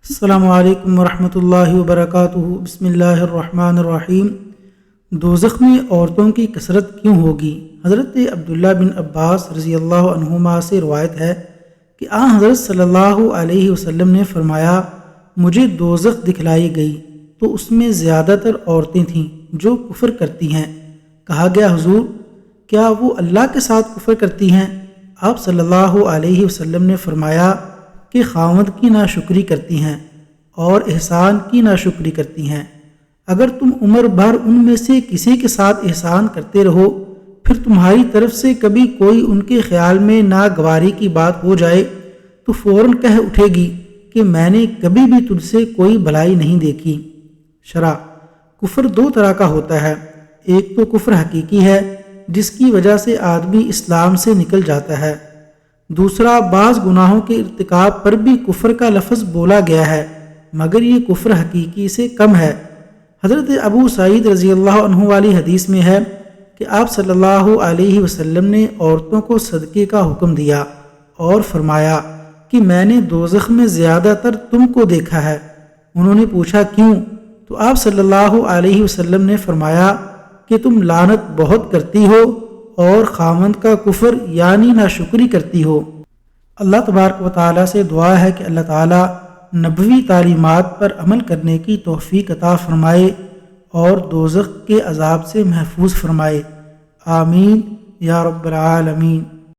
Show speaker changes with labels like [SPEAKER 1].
[SPEAKER 1] السلام علیکم ورحمۃ اللہ وبرکاتہ۔ بسم اللہ الرحمن الرحیم۔ دوزخ میں عورتوں کی کثرت کیوں ہوگی؟ حضرت عبداللہ بن عباس رضی اللہ عنہما سے روایت ہے کہ حضرت صلی اللہ علیہ وسلم نے فرمایا، مجھے دوزخ دکھلائی گئی تو اس میں زیادہ تر عورتیں تھیں جو کفر کرتی ہیں۔ کہا گیا، حضور کیا وہ اللہ کے ساتھ کفر کرتی ہیں؟ آپ صلی اللہ علیہ وسلم نے فرمایا کہ خاوند کی ناشکری کرتی ہیں اور احسان کی ناشکری کرتی ہیں۔ اگر تم عمر بھر ان میں سے کسی کے ساتھ احسان کرتے رہو، پھر تمہاری طرف سے کبھی کوئی ان کے خیال میں ناگواری کی بات ہو جائے تو فوراً کہہ اٹھے گی کہ میں نے کبھی بھی تجھ سے کوئی بھلائی نہیں دیکھی۔ شرح: کفر دو طرح کا ہوتا ہے۔ ایک تو کفر حقیقی ہے جس کی وجہ سے آدمی اسلام سے نکل جاتا ہے۔ دوسرا، بعض گناہوں کے ارتکاب پر بھی کفر کا لفظ بولا گیا ہے مگر یہ کفر حقیقی سے کم ہے۔ حضرت ابو سعید رضی اللہ عنہ والی حدیث میں ہے کہ آپ صلی اللہ علیہ وسلم نے عورتوں کو صدقے کا حکم دیا اور فرمایا کہ میں نے دوزخ میں زیادہ تر تم کو دیکھا ہے۔ انہوں نے پوچھا کیوں؟ تو آپ صلی اللہ علیہ وسلم نے فرمایا کہ تم لعنت بہت کرتی ہو اور خاوند کا کفر یعنی ناشکری کرتی ہو۔ اللہ تبارک و تعالیٰ سے دعا ہے کہ اللہ تعالیٰ نبوی تعلیمات پر عمل کرنے کی توفیق عطا فرمائے اور دوزخ کے عذاب سے محفوظ فرمائے۔ آمین یا رب العالمین۔